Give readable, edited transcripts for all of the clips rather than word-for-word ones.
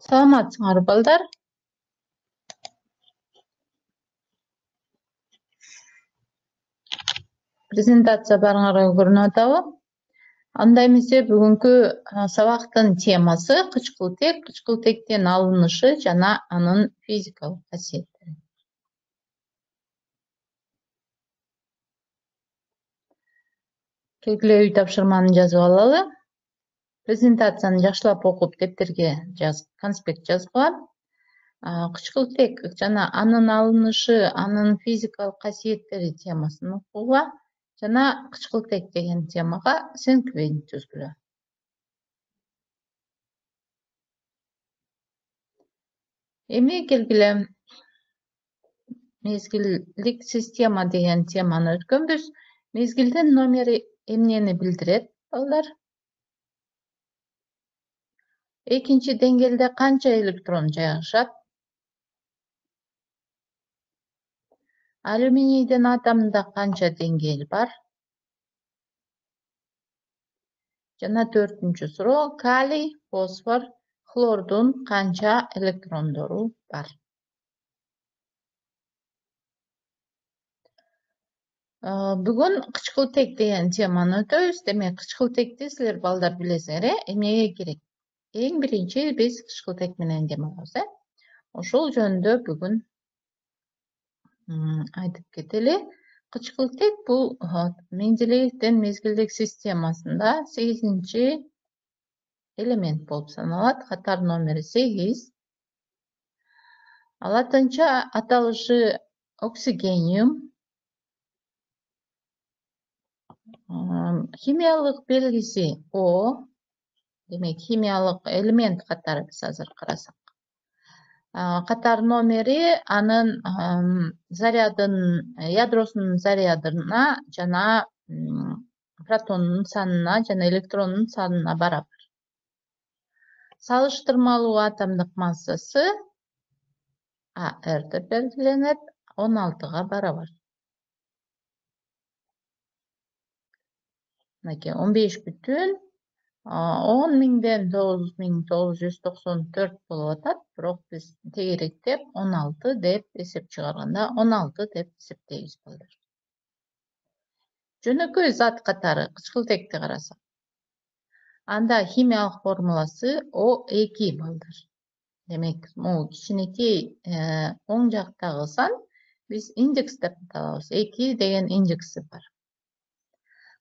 Саламатсыңар балдар. Презентация барыңарга көрүнүп атабы? Андай эмесе бүгүнкү сабактын темасы кычкылтек, кычкылтектен алынышы жана анын физикалык касиеттери. Келгиле үй тапшырманы жазып алалы. Презентацияны жакшылап окуп дептерге конспект жазып алам. Кычкылтек жана анын алынышы, анын физикалык касиеттери темасын окууга жана кычкылтек деген темага сенквейн түзгүлө. Эми келгиле мезгилдик система деген теманы өткөнбүз. Мезгилдин номери эмнени билдирет, балдар? Экинчи деңгээлде канча электрон жайгашат? Алюминийдин атомунда канча деңгээл бар? Жана төртүнчү суроо, калий, фосфор, хлордун канча электрондору бар? Бүгүн кычкылтек деген теманы өтөбүз. Демек, кычкылтекти силер балдар билесиңер, эмнеге керек? Эң биринчи биз кычкылтек менен эме кылабыз, Ошол жөнүндө бүгүн айтып кетели. Кычкылтек бул Менделеевдин мезгилдик системасында 8-чи элемент болуп саналат. Катар номери 8. Латынча аталышы оксигениум. Химиялык белгиси О. Демек, химиялык элемент катары биз азыр карасак. Катар номери анын ядросунун зарядына жана протонунун санына жана электронунун санына барабар. Салыштырмалуу атомдук массасы АР деп белгиленет, 16-га барабар. Мынакей 15 бүтүн 10.000-ден 9.994 болуп атат, бирок биз тегеректеп 16 деп эсеп чыгарганда 16 деп эсептейбиз балдар. Жөнөкөй зат катары кычкылтекти карасак. Анда химиялык формуласы O2 балдар. Демек, могу кичинекей оң жактагы сан биз индекс деп атабыз. 2 деген индекси бар.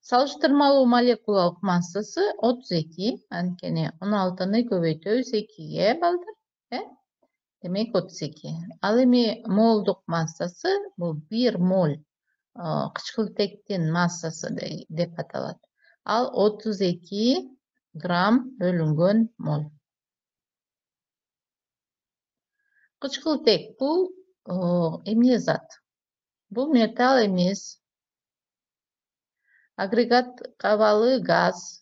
Салыштырмалуу молекулалык массасы 32, анткени 16-ны көбөйтөбүз 2-ге балдар, Демек 32. Ал эми молдук массасы бул 1 моль кычкылтектин массасы деп аталат. Ал 32 грамм бөлүнгөн моль. Кычкылтек бул эмне зат? Бул металл эмес. Агрегат кабалы газ,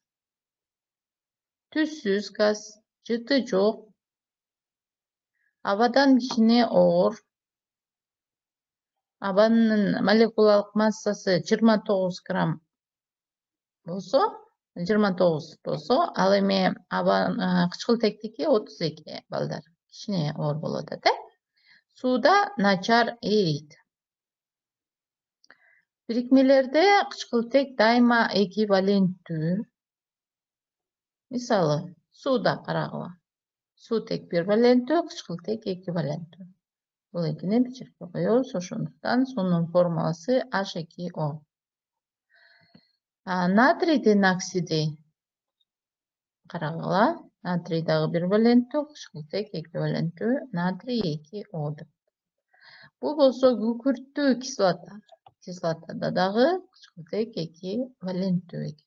түссүз газ, жыты жок, абадан кичине оор, абанын молекулалык массасы 29 грамм болсо, 29 болсо, ал эми кычкылтектики 32 балдар, кичине оор болуп атат, Сууда начар эрийт. Бирикмелерде кычкылтек дайыма эквиваленттүү. Мисалы, сууда карагыла. Суутек бирваленттүү, кычкылтек эквиваленттүү. Бул экини бир жерге коебуз, ошондуктан суунун формуласы H2O. Натрийдин оксиди карагыла. Натрий дагы бирваленттүү, кычкылтек эквиваленттүү, натрий 2O. Бул болсо күкүрттүү кислота. Кислотада дагы кычкылтек эквиваленттүү.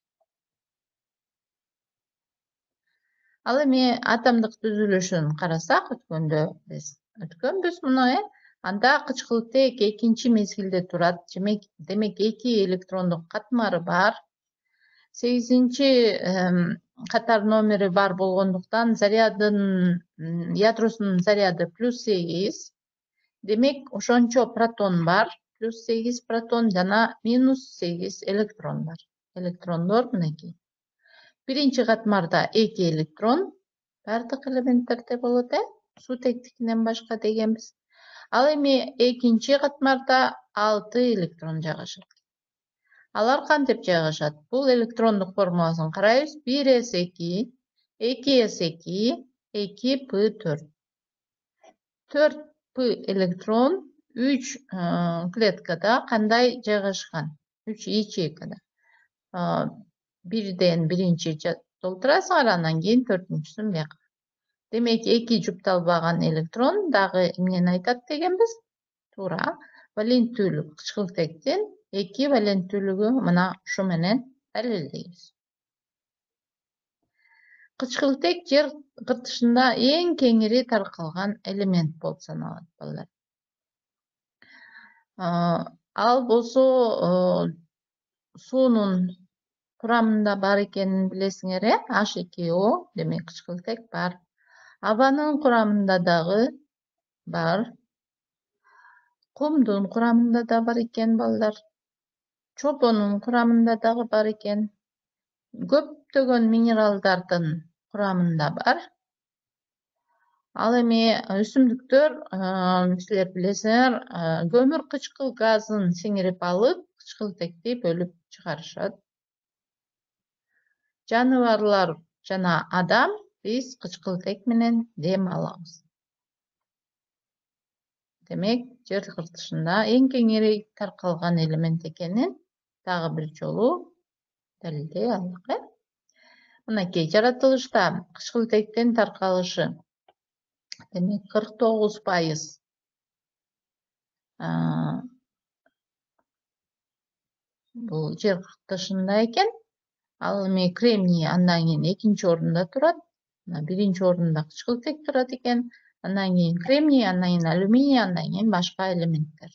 Ал эми атомдук түзүлүшүн карасак, өткөнбүз муну, Анда кычкылтек экинчи мезгилде турат. Демек 2 электрондук катмары бар. 8-чи катар номери бар болгондуктан ядросунун заряды +8. Демек, ошончо протон бар, +8 протон жана -8 электрон бар. Электрондор мынакей. Биринчи катмарда 2 электрон, бардык элементтерде болот, суутектикинен башка дегенбиз. Ал эми экинчи катмарда 6 электрон жайгашат. Алар кантип жайгашат? Бул электрондук формуласын карайбыз. 1s2, 2s2, 2p4. 4p электрон 3 клеткада кандай жайгашкан? 3 ячейкада. Бирден биринчи толтурасыңар, анан кийин төртүнчүсүн бияка. Демек, 2 жупталбаган электрон дагы эмнени айтат дегенбиз? Туура, валенттүүлүк кычкылтектин 2 валенттүүлүгү мына ушу менен далилдейбиз. Кычкылтек жер кыртышында эң кеңири таркалган элемент болуп саналат, балдар. Ал болсо суунун курамында бар экенин билесиңер, H2O, демек кычкылтек бар. Абанын курамында дагы бар. Кумдун курамында да бар экен, балдар. Чобонун курамында дагы бар экен. Көптөгөн минералдардын курамында бар. Ал эми өсүмдүктөр, силер билесиңер, көмүр кычкыл газын сиңирип алып, кычкылтекти бөлүп чыгарышат. Жаныбарлар жана адам биз кычкылтек менен дем алабыз. Демек, жер кыртышында эң кеңири таркалган элемент экенин дагы бир жолу далилдей алдык. Мынакей жаратылышта кычкылтектин таркалышы демек 49% бул жер кыртышында экен. Ал эми кремний андан кийин экинчи орунда турат. Биринчи орунда кычкылтек турат экен. Андан кийин кремний, андан кийин алюминий, андан кийин башка элементтер.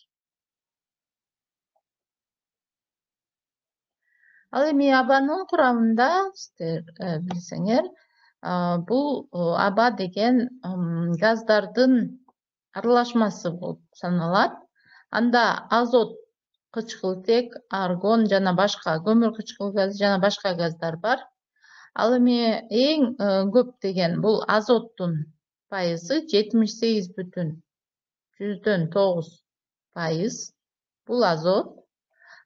Ал эми абанын курамында сиздер билсеңер, бул аба деген газдардын аралашмасы болуп саналат. Анда азот, кычкылтек, аргон жана башка көмүр кычкыл газы жана башка газдар бар. Ал эми эң көп деген бул азоттун пайызы 78,9%. Бул азот.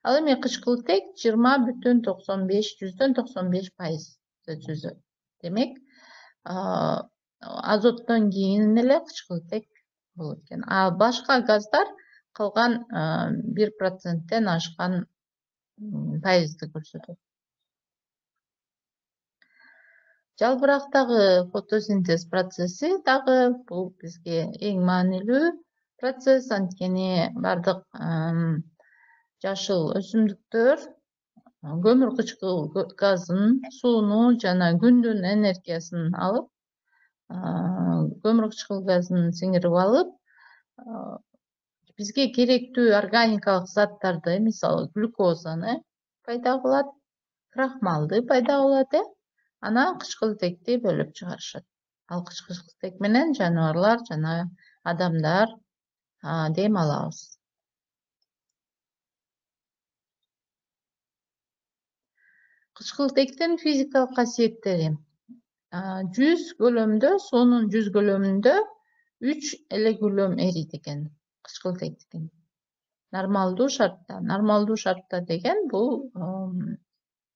Ал эми кычкылтек 20,95% түзөт. Демек, азоттон кийин эле кычкылтек болот экен. А башка газдар калган 1%тен ашкан пайызды көрсөтөт. Жалбырактагы фотосинтез процесси дагы бул бизге эң маанилүү процесс. Анткени бардык жашыл өсүмдүктөр көмүр кычкыл газын, сууну жана күндүн энергиясын алып, көмүр кычкыл газын сиңирип алып, бизге керектүү органикалык заттарды, мисалы глюкозаны пайда кылат, крахмалды пайда кылат, анан кычкылтекти бөлүп чыгарышат. Ал кычкылтек менен жаныбарлар жана адамдар дем алабыз. Кычкылтектин физикалык касиеттери. 100 көлөмдө, суунун 100 көлөмүндө 3 эле көлөм эрийт экен кычкылтектин. Нормалдуу шартта деген бул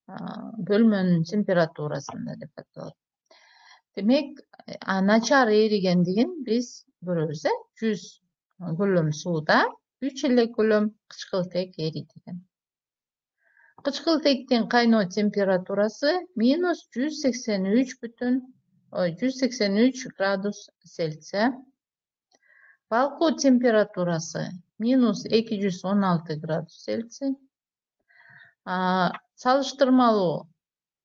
бөлмөнүн температурасында деп аталат. Демек, начар эригендигин биз көрөбүз, 100 көлөм сууда 3 эле көлөм кычкылтек эрийт экен. Кычкылтектин кайноо температурасы минус 183 градус Цельсия. Балкуу температурасы минус 216 градус Цельсия. Салыштырмалуу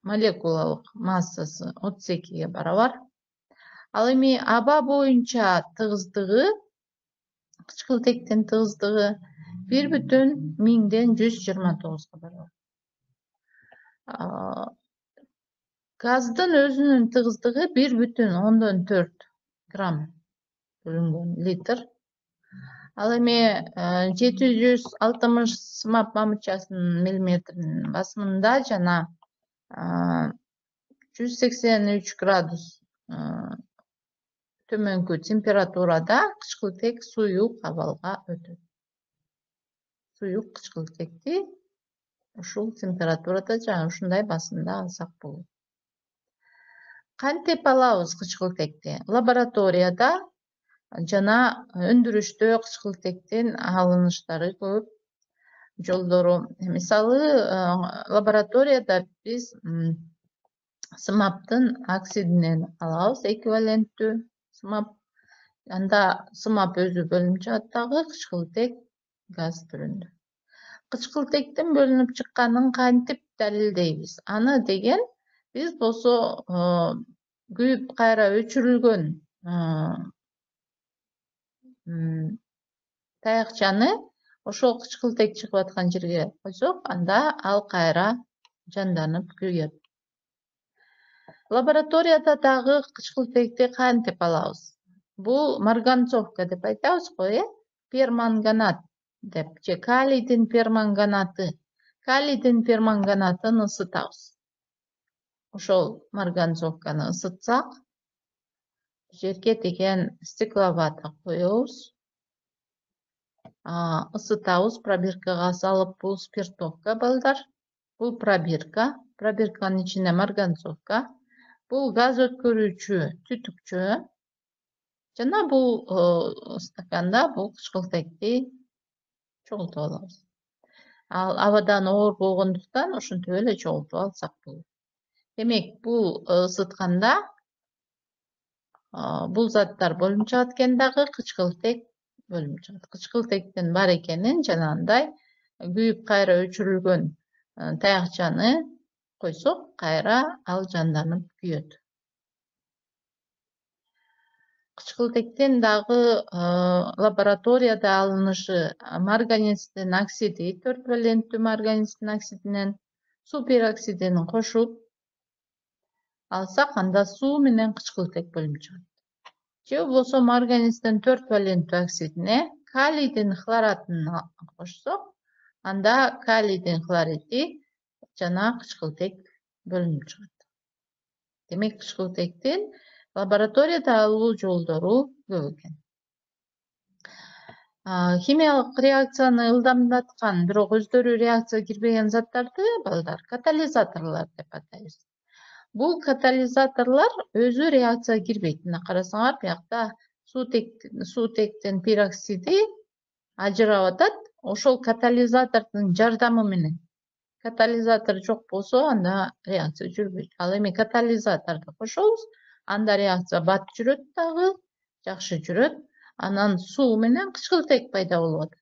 молекулалык массасы 32-ге барабар. Ал эми аба боюнча тыгыздыгы, кычкылтектин тыгыздыгы 1,1129-га барабар. Газдын өзүнүн тыгыздыгы 1,4 грамм бөлүнгөн литр. Ал эми 760 сымап мамычасынын миллиметринин басымында жана 183 градус төмөнкү температурада кычкылтек суюк абалга өтөт. Суюк кычкылтекти ушул температурада жана ушундай басымда алсак болот. Кантип алабыз кычкылтекти? Лабораторияда жана өндүрүштө кычкылтектин алыныштары көп. Жолдору, мисалы, лабораторияда биз сымаптын оксидинен алабыз, эквиваленттүү сымап. Анда сымап өзү бөлүнүп чыгат дагы кычкылтек газ түрүндө. Кычкылтектин бөлүнүп чыкканын кантип далилдейбиз? Аны деген биз болсо күйүп кайра өчүрүлгөн таякчаны ошол кычкылтек чыгып аткан жерге койсок, анда ал кайра жанданып күйөт. Лабораторияда дагы кычкылтекти кантип алабыз? Бул марганцовка деп айтабыз го, перманганат деп, же калийдин перманганаты. Калийдин перманганатын ысытабыз. Ошол марганцовканы ысытсак, жерге деген стекловато коебуз. Ысытабыз, пробиркага салып, бул спиртовка балдар. Бул пробирканын ичине марганцовка. Бул газ өткөрүүчү түтүкчө. Жана бул стаканда бул кычкылтекти чогултуп алабыз. Ал абадан оор болгондуктан ошентип эле чогултуп алсак болот. Демек, бул ысытканда бул заттар бөлүнүп чыгат экен дагы, кычкылтек бөлүнүп чыгат. Кычкылтектин бар экенин жанагындай күйүп кайра өчүрүлгөн таякчаны койсок, кайра ал жанданып күйөт. Кычкылтектин дагы лабораторияда алынышы марганецтин оксиди, 4 валенттүү марганецтин оксидинен супероксидин кошуп алсак, анда суу менен кычкылтек бөлүнүп чыгат. Же болбосо марганецтин 4 валенттүү оксидине калийдин хлоратын кошсок, анда калийдин хлориди жана кычкылтек бөлүнүп чыгат. Демек, кычкылтектин лабораторияда алуу жолдору көп экен. Химиялык реакцияны ылдамдаткан, бирок өздөрү реакцияга кирбеген заттарды балдар катализаторлор деп атайбыз. Бул катализаторлор өзү реакцияга кирбейт. Мына карасаңар, биякта суутектин пероксиди ажырап атат. Ошол катализатордун жардамы менен. Катализатор жок болсо, анда реакция жүрбөйт. Ал эми катализаторду кошобуз, анда реакция бат жүрөт дагы, жакшы жүрөт. Анан суу менен кычкылтек пайда болуп атат.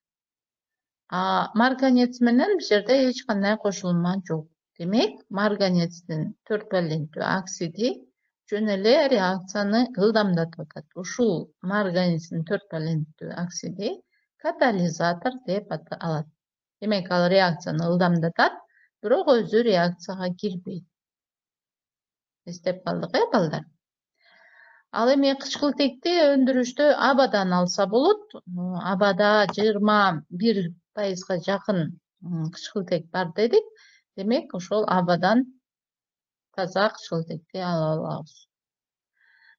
Марганец менен бул жерде эч кандай кошулма жок. Демек, марганецтин 4 валенттүү оксиди жөн эле реакцияны ылдамдатып атат. Ушул марганецтин 4 валенттүү оксиди катализатор деп аталат. Демек, ал реакцияны ылдамдатат, бирок өзү реакцияга кирбейт. Эстеп калдык, балдар? Ал эми кычкылтекти өндүрүштө абадан алса болот. Абада 21% жакын кычкылтек бар дедик. Демек, ошол абадан таза кычкылтекти ала алабыз.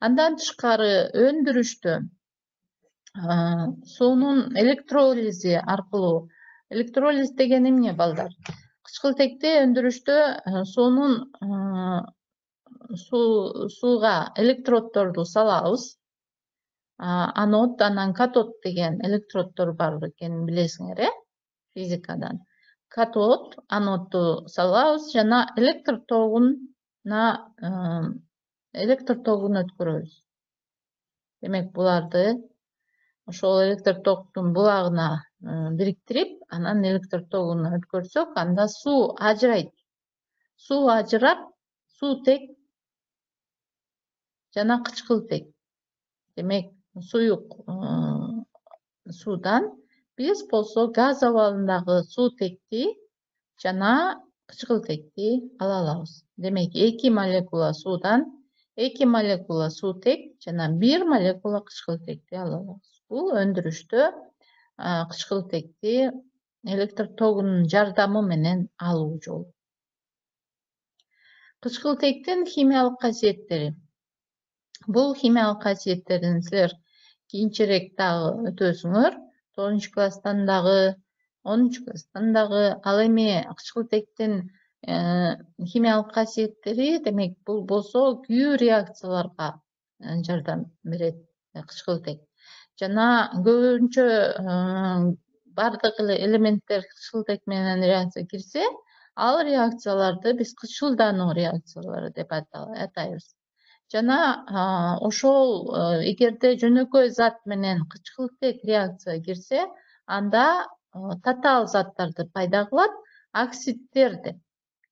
Андан тышкары өндүрүштө суунун электролизи аркылуу. Электролиз деген эмне, балдар? Кычкылтекти өндүрүштө сууга электроддорду салабыз. Анод, анан катод деген электроддор бар экенин билесиңер, физикадан. Катод, анодду салабыз жана электр тогун өткөрөбүз. Демек, буларды ошол электр токтун булагына бириктирип, анан электр тогуна өткөрсөк, анда суу ажырайт. Суу ажырап, суутек жана кычкылтек. Демек, суюк суудан биз болсо газ абалындагы суутекти жана кычкылтекти ала алабыз. Демек, 2 молекула суудан 2 молекула суутек жана 1 молекула кычкылтекти ала алабыз. Бул өндүрүштө кычкылтекти электр тогунун жардамы менен алуу жолу. Кычкылтектин химиялык касиеттери. Бул химиялык касиеттерин силер кийинчерээк дагы өтөсүңөр. 9 класстан дагы, 10 класстан дагы. Ал эми кычкылтектин химиялык касиеттери, демек, бул болсо күйүү реакцияларга жардам берет кычкылтек. Жана көбүнчө бардык эле элементтер кычкылтек менен реакцияга кирсе, ал реакцияларды биз кычкылдануу реакциялары деп атайбыз. Жана ошол эгерде жөнөкөй зат менен кычкылтек реакцияга кирсе, анда татаал заттарды пайда кылат, оксидтерди.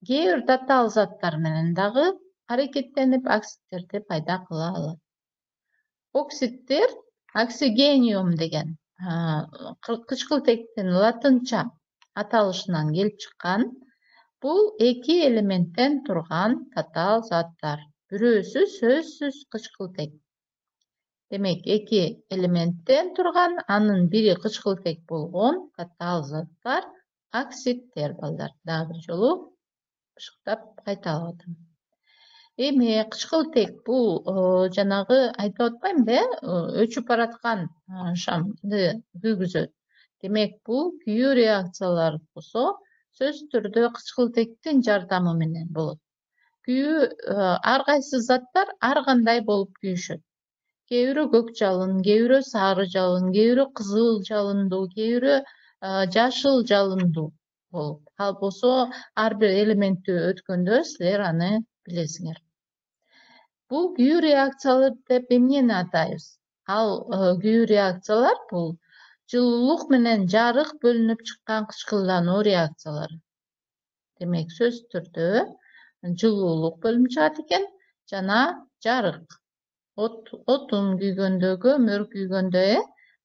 Кээ бир татаал заттар менен дагы аракеттенип оксидтерди пайда кыла алат. Оксидтер оксигениум деген кычкылтектин латынча аталышынан келип чыккан. Бул эки элементтен турган татаал заттар. Бирөөсү сөзсүз кычкылтек. Демек, эки элементтен турган, анын бири кычкылтек болгон татаал заттар оксидтер, балдар. Дагы бир жолу бышыктап кайталап атам. Эми кычкылтек бул жанагы айтып атпаймынбы, өчүп бараткан шамды күйгүзөт. Демек, бул күйүү реакциялар болсо, сөзсүз түрдө кычкылтектин жардамы менен болот. Күйүү ар кайсы заттар ар кандай болуп күйүшөт. Кээ бирөө көк жалын, кээ бирөө сары жалын, кээ бирөө кызыл жалындуу, кээ бирөө жашыл жалындуу болот. Ал болсо ар бир элементти өткөндө силер аны билесиңер. Бул күйүү реакциялар деп эмнени атайбыз? Ал күйүү реакциялар бул жылуулук менен жарык бөлүнүп чыккан кычкылдануу реакциялары. Демек, сөзсүз түрдө жылуулук бөлүнүп чыгат экен жана жарык. Отун күйгөндө, көмүр күйгөндө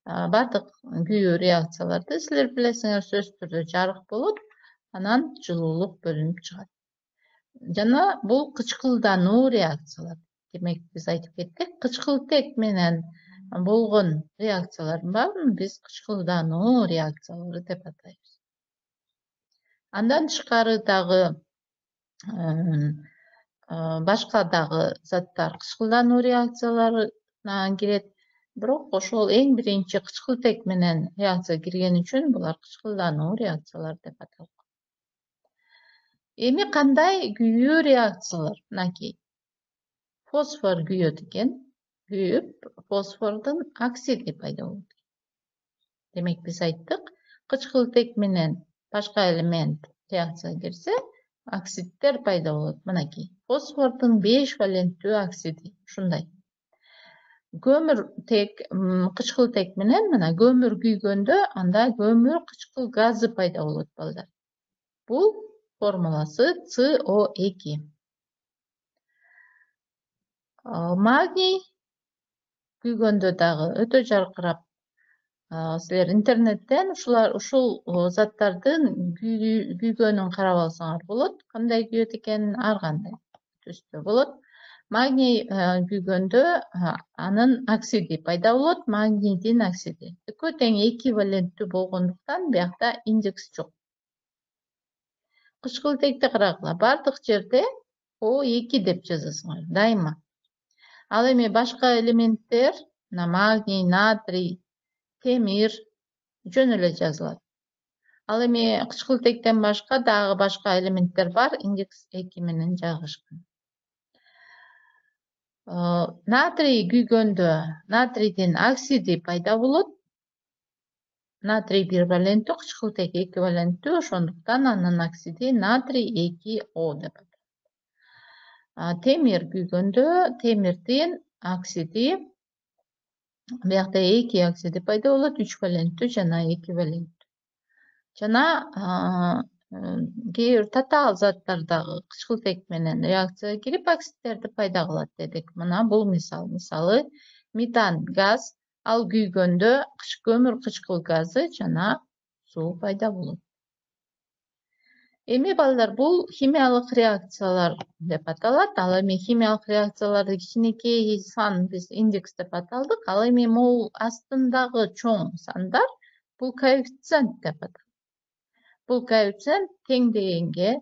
бардык күйүү реакцияларды силер билесиңер, сөзсүз түрдө жарык болот, анан жылуулук бөлүнүп чыгат. Жана бул кычкылдануу реакциялар. Демек, биз айтып кеттик, кычкылтек менен болгон реакциялардын баарын биз кычкылдануу реакциялары деп атайбыз. Андан тышкары дагы башка дагы заттар кычкылдануу реакцияларына кирет. Бирок ошол эң биринчи кычкылтек менен реакцияга кирген үчүн булар кычкылдануу реакциялар деп аталат. Эми кандай күйүү реакциялар? Мынакей. Фосфор күйөт экен. Күйүп, фосфордун оксиди пайда болот. Демек, биз айттык, кычкылтек менен башка элемент реакцияга кирсе, оксидтер пайда болот. Мынакей. Фосфордун 5 валенттүү оксиди. Ушундай. Көмүртек, кычкылтек менен мына көмүр күйгөндө, анда көмүр кычкыл газы пайда болот, балдар. Бул формуласы CO2. Магний күйгөндө дагы өтө жаркырап, силер интернеттен ушул заттардын күйгөнүн карап алсаңар болот. Кандай күйөт экенин ар кандай түстө болот. Магний күйгөндө анын оксиди пайда болот, магнийдин оксиди. Экөө тең эквиваленттүү болгондуктан биякта индекс жок. Кычкылтекти карагыла, бардык жерде O2 деп жазасыңар, дайыма. Ал эми башка элементтер, магний, натрий, темир жөн эле жазылат. Ал эми кычкылтектен башка дагы башка элементтер бар, индекс 2 менен жайгашкан. Натрий күйгөндө натрийдин оксиди пайда болот. Натрий 1 валенттүү, кычкылтек 2 валенттүү, ошондуктан анын оксиди натрий 2O деп аталат. Темир күйгөндө темирдин оксиди, биякта 2 оксиди пайда болот, 3 валенттүү жана 2 валенттүү. Жана кээ бир татаал заттар дагы кычкылтек менен реакцияга кирип оксидтерди пайда кылат дедик. Мына бул мисал. Мисалы, метан газ, ал күйгөндө көмүр кычкыл газы жана суу пайда болот. Эми балдар, бул химиялык реакциялар деп аталат. Ал эми химиялык реакцияларды кичинекей сан биз индекс деп аталдык. Ал эми мол астындагы чоң сандар бул коэффициент деп аталат. Бул коэффициент тең дегенге